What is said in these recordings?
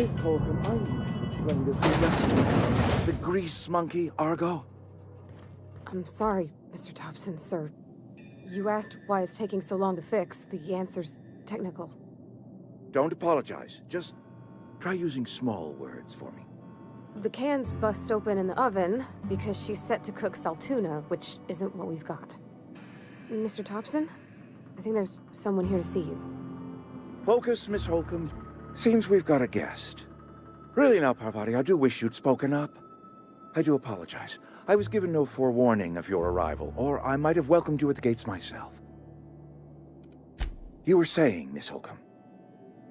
Miss Holcomb, I'm going to suggest the grease monkey, Argo. I'm sorry, Mr. Thompson, sir. You asked why it's taking so long to fix. The answer's technical. Don't apologize. Just try using small words for me. The can's bust open in the oven because she's set to cook saltuna, which isn't what we've got. Mr. Thompson? I think there's someone here to see you. Focus, Miss Holcomb. Seems we've got a guest. Really now, Parvati, I do wish you'd spoken up. I do apologize. I was given no forewarning of your arrival, or I might have welcomed you at the gates myself. You were saying, Miss Holcomb.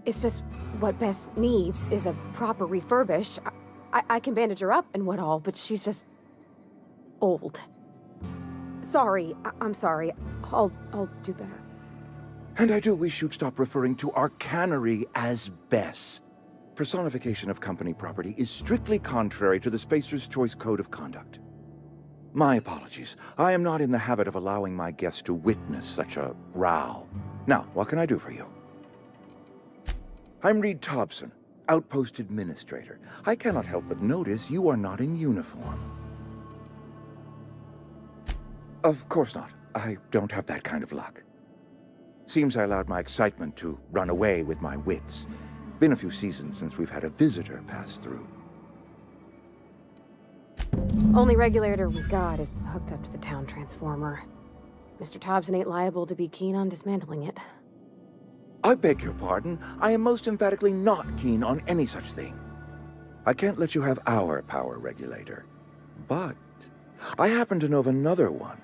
It's just what Bess needs is a proper refurbish. I can bandage her up and what all, but she's just old. Sorry, I'm sorry. I'll do better. And I do wish you'd stop referring to our cannery as Bess. Personification of company property is strictly contrary to the Spacer's Choice Code of Conduct. My apologies. I am not in the habit of allowing my guests to witness such a row. Now, what can I do for you? I'm Reed Thompson, Outpost Administrator. I cannot help but notice you are not in uniform. Of course not. I don't have that kind of luck. Seems I allowed my excitement to run away with my wits. Been a few seasons since we've had a visitor pass through. Only regulator we got is hooked up to the town transformer. Mr. Thompson ain't liable to be keen on dismantling it. I beg your pardon. I am most emphatically not keen on any such thing. I can't let you have our power regulator. But I happen to know of another one.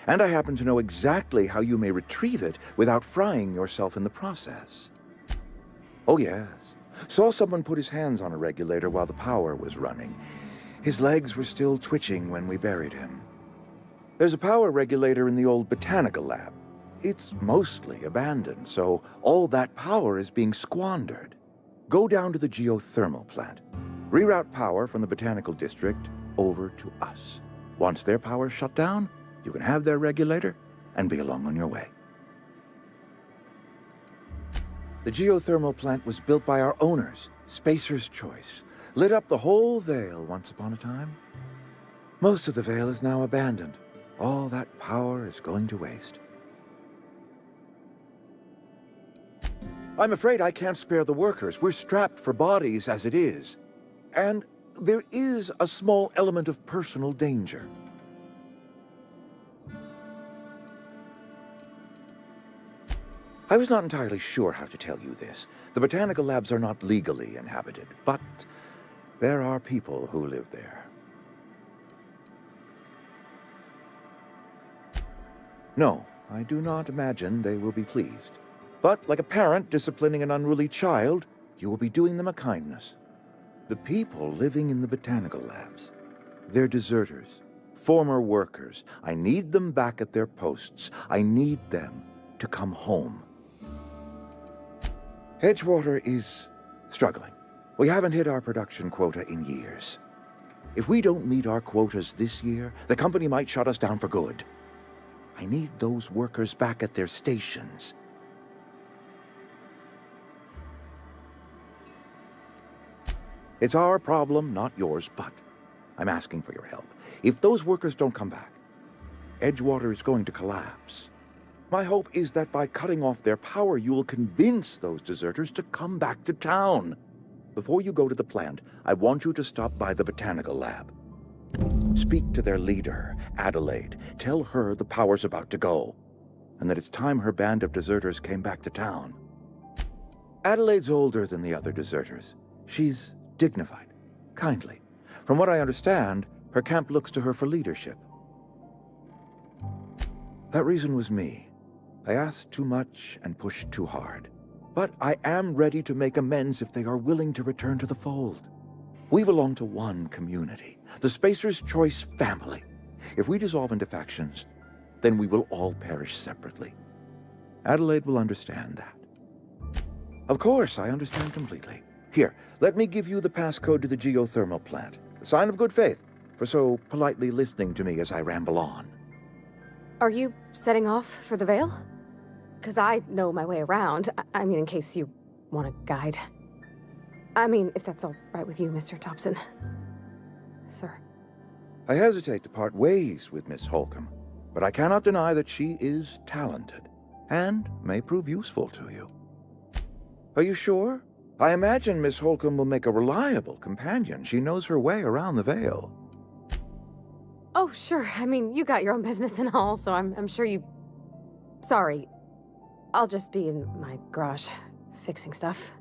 And I happen to know exactly how you may retrieve it without frying yourself in the process. Oh yes. Saw someone put his hands on a regulator while the power was running. His legs were still twitching when we buried him. There's a power regulator in the old botanical lab. It's mostly abandoned, so all that power is being squandered. Go down to the geothermal plant. Reroute power from the botanical district over to us. Once their power's shut down, you can have their regulator and be along on your way. The geothermal plant was built by our owners, Spacer's Choice. Lit up the whole Vale once upon a time. Most of the Vale is now abandoned. All that power is going to waste. I'm afraid I can't spare the workers. We're strapped for bodies as it is. And there is a small element of personal danger. I was not entirely sure how to tell you this. The botanical labs are not legally inhabited, but there are people who live there. No, I do not imagine they will be pleased. But like a parent disciplining an unruly child, you will be doing them a kindness. The people living in the botanical labs, they're deserters, former workers. I need them back at their posts. I need them to come home. Edgewater is struggling. We haven't hit our production quota in years. If we don't meet our quotas this year, the company might shut us down for good. I need those workers back at their stations. It's our problem, not yours, but I'm asking for your help. If those workers don't come back, Edgewater is going to collapse. My hope is that by cutting off their power, you will convince those deserters to come back to town. Before you go to the plant, I want you to stop by the botanical lab. Speak to their leader, Adelaide. Tell her the power's about to go, and that it's time her band of deserters came back to town. Adelaide's older than the other deserters. She's dignified, kindly. From what I understand, her camp looks to her for leadership. That reason was me. I asked too much and pushed too hard. But I am ready to make amends if they are willing to return to the fold. We belong to one community, the Spacer's Choice family. If we dissolve into factions, then we will all perish separately. Adelaide will understand that. Of course, I understand completely. Here, let me give you the passcode to the geothermal plant. A sign of good faith, for so politely listening to me as I ramble on. Are you setting off for the Vale? Because I know my way around. I mean, in case you want a guide. I mean, if that's all right with you, Mr. Thompson. Sir. I hesitate to part ways with Miss Holcomb, but I cannot deny that she is talented and may prove useful to you. Are you sure? I imagine Miss Holcomb will make a reliable companion. She knows her way around the Vale. Oh, sure. I mean, you got your own business and all, so I'm sure you... Sorry. I'll just be in my garage, fixing stuff.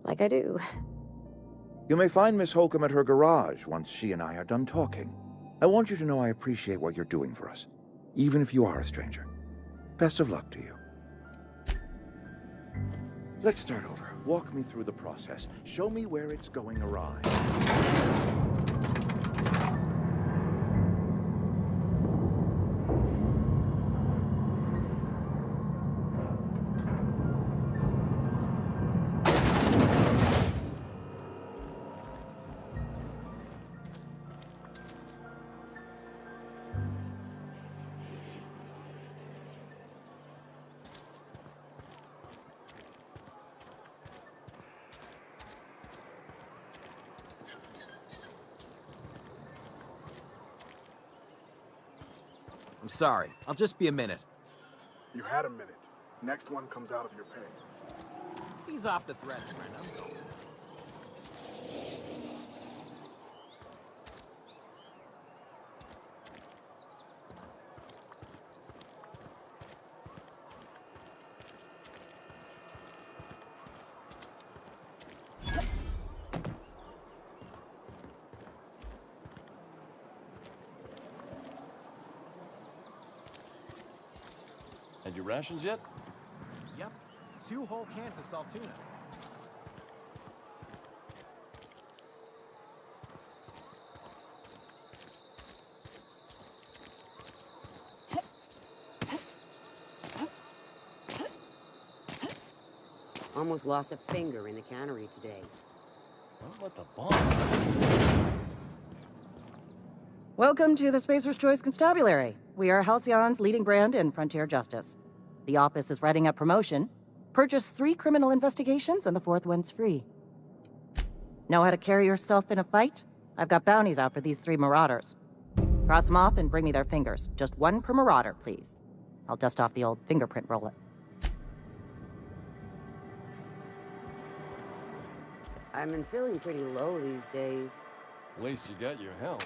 Like I do. You may find Miss Holcomb at her garage once she and I are done talking. I want you to know I appreciate what you're doing for us, even if you are a stranger. Best of luck to you. Let's start over. Walk me through the process. Show me where it's going awry. I'm sorry. I'll just be a minute. You had a minute. Next one comes out of your pay. He's off the threats, friend. I'm going. Had your rations yet? Yep. 2 whole cans of salt tuna. Almost lost a finger in the cannery today. Don't let the bomb. Welcome to the Spacer's Choice Constabulary. We are Halcyon's leading brand in frontier justice. The office is writing up promotion. Purchase 3 criminal investigations and the 4th one's free. Know how to carry yourself in a fight? I've got bounties out for these 3 marauders. Cross them off and bring me their fingers. Just 1 per marauder, please. I'll dust off the old fingerprint roller. I've been feeling pretty low these days. At least you got your help.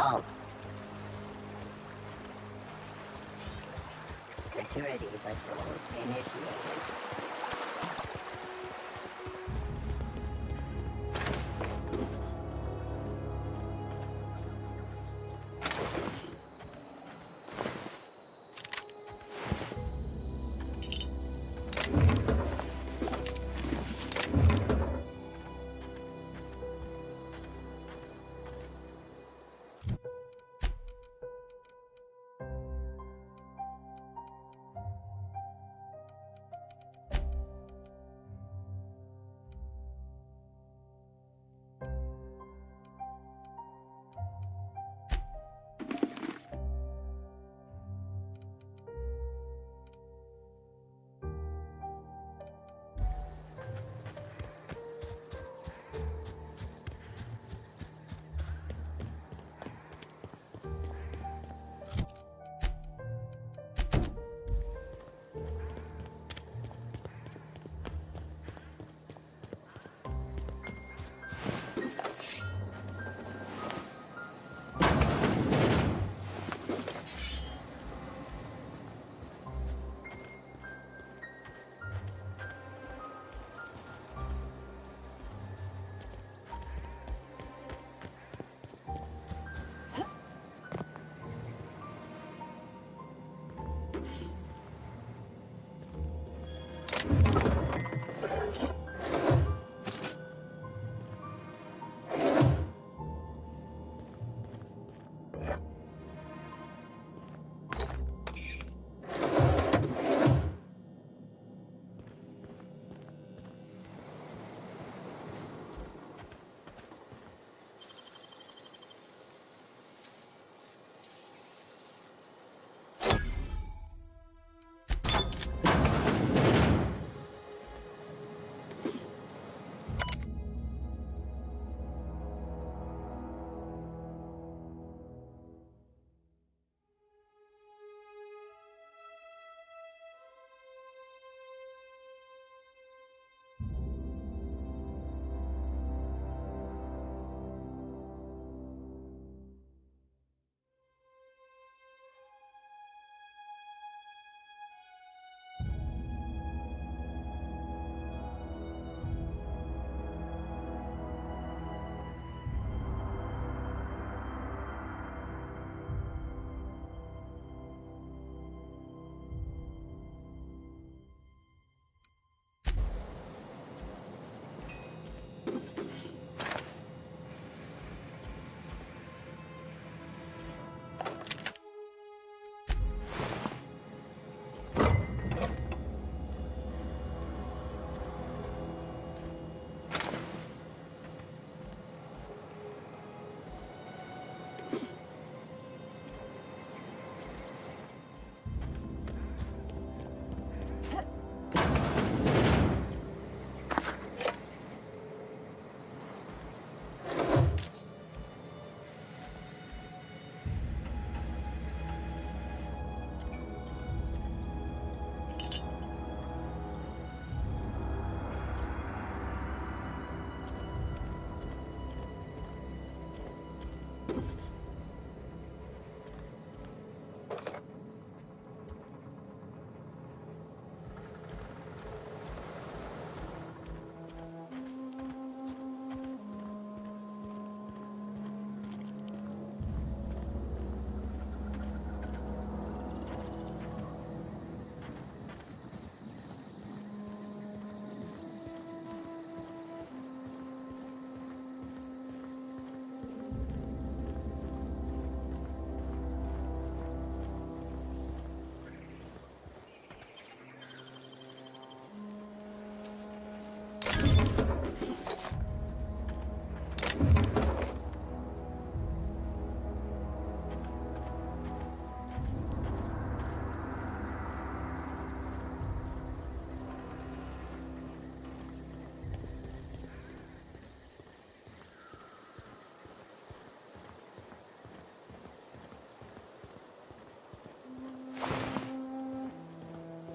Halt. Security patrol initiated.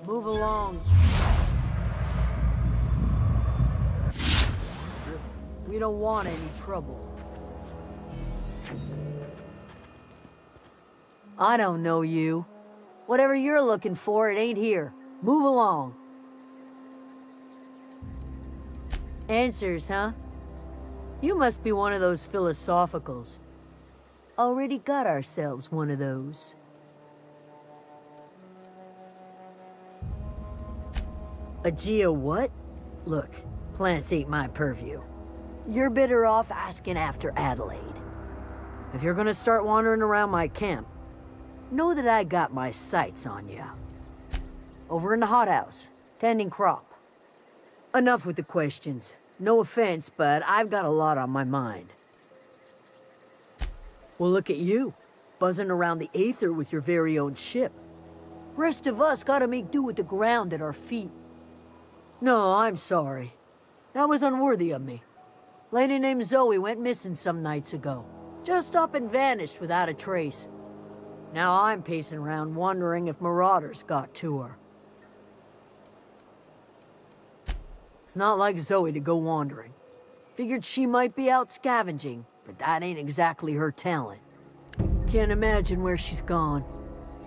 Move along. We don't want any trouble. I don't know you. Whatever you're looking for, it ain't here. Move along. Answers, huh? You must be one of those philosophicals. Already got ourselves one of those. A geo what? Look, plants ain't my purview. You're better off asking after Adelaide. If you're gonna start wandering around my camp, know that I got my sights on you. Over in the hothouse, tending crop. Enough with the questions. No offense, but I've got a lot on my mind. Well, look at you, buzzing around the Aether with your very own ship. Rest of us gotta make do with the ground at our feet. No, I'm sorry. That was unworthy of me. Lady named Zoe went missing some nights ago. Just up and vanished without a trace. Now I'm pacing around wondering if marauders got to her. It's not like Zoe to go wandering. Figured she might be out scavenging, but that ain't exactly her talent. Can't imagine where she's gone.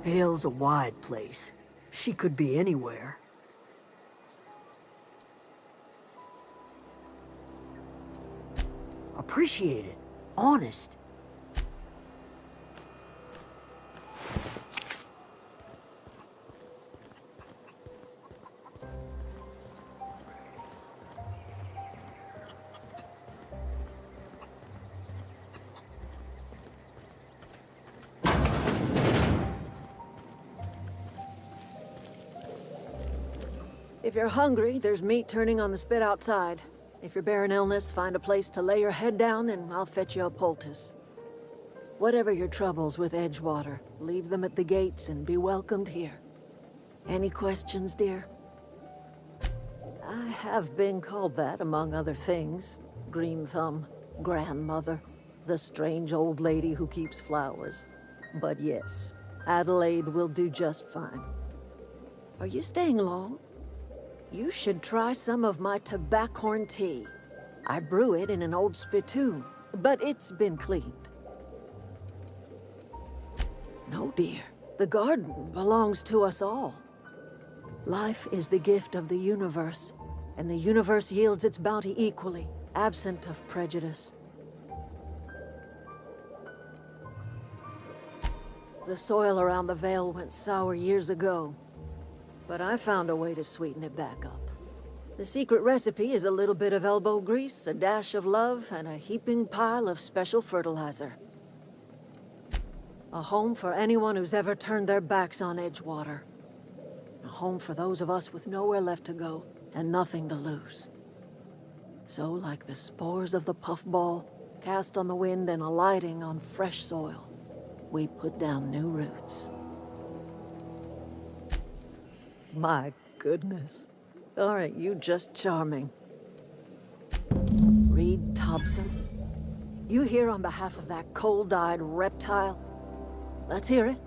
Vale's a wide place. She could be anywhere. Appreciate it. Honest. If you're hungry, there's meat turning on the spit outside. If you're bearing illness, find a place to lay your head down and I'll fetch you a poultice. Whatever your troubles with Edgewater, leave them at the gates and be welcomed here. Any questions, dear? I have been called that, among other things. Green Thumb, grandmother, the strange old lady who keeps flowers. But yes, Adelaide will do just fine. Are you staying long? You should try some of my tobaccorn tea. I brew it in an old spittoon, but it's been cleaned. No, dear. The garden belongs to us all. Life is the gift of the universe, and the universe yields its bounty equally, absent of prejudice. The soil around the Vale went sour years ago, but I found a way to sweeten it back up. The secret recipe is a little bit of elbow grease, a dash of love, and a heaping pile of special fertilizer. A home for anyone who's ever turned their backs on Edgewater. A home for those of us with nowhere left to go and nothing to lose. So, like the spores of the puffball, cast on the wind and alighting on fresh soil, we put down new roots. My goodness. Aren't you just charming? Reed Thompson? You here on behalf of that cold-eyed reptile? Let's hear it.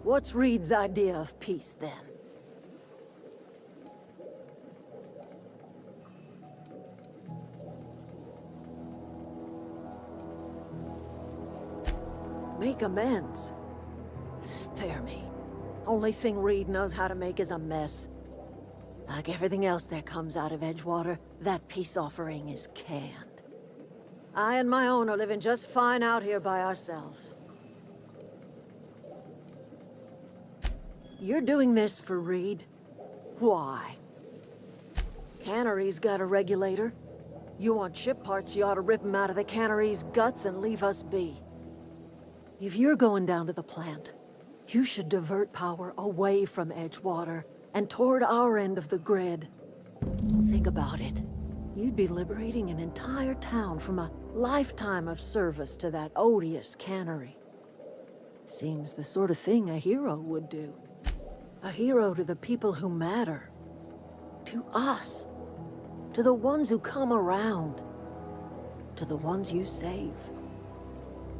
What's Reed's idea of peace, then? Make amends. Spare me. Only thing Reed knows how to make is a mess. Like everything else that comes out of Edgewater, that peace offering is canned. I and my own are living just fine out here by ourselves. You're doing this for Reed? Why? Cannery's got a regulator. You want ship parts, you ought to rip them out of the cannery's guts and leave us be. If you're going down to the plant, you should divert power away from Edgewater and toward our end of the grid. Think about it. You'd be liberating an entire town from a lifetime of service to that odious cannery. Seems the sort of thing a hero would do. A hero to the people who matter. To us. To the ones who come around. To the ones you save.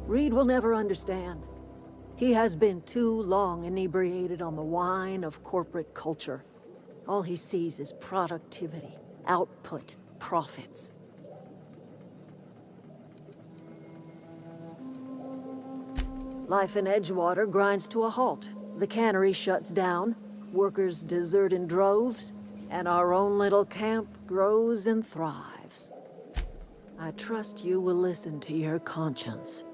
Reed will never understand. He has been too long inebriated on the wine of corporate culture. All he sees is productivity, output, profits. Life in Edgewater grinds to a halt. The cannery shuts down, workers desert in droves, and our own little camp grows and thrives. I trust you will listen to your conscience.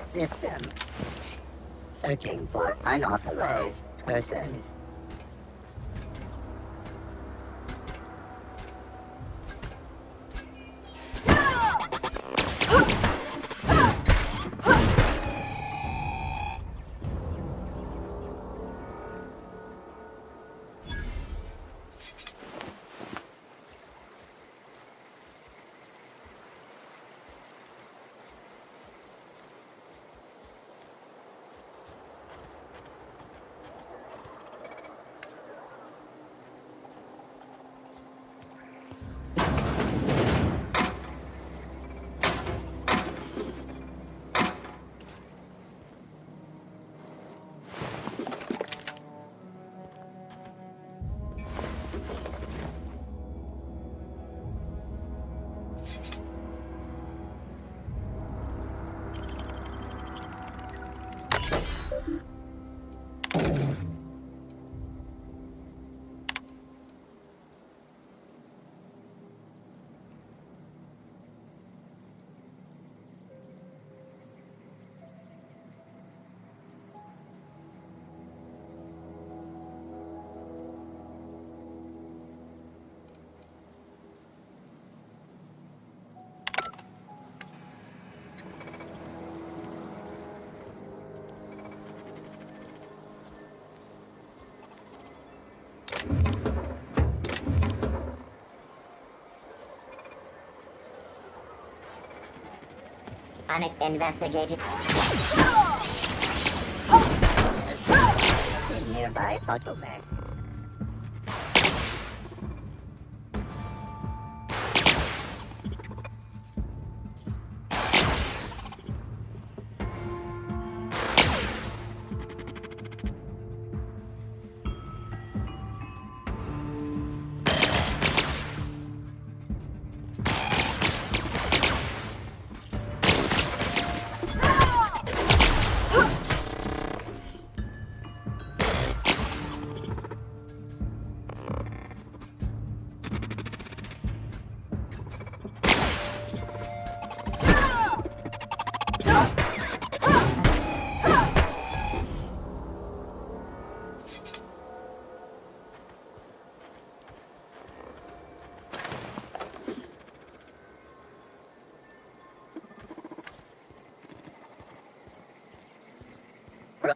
System. Searching for unauthorized persons. Uninvestigated. Nearby automac.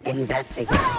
Investigate.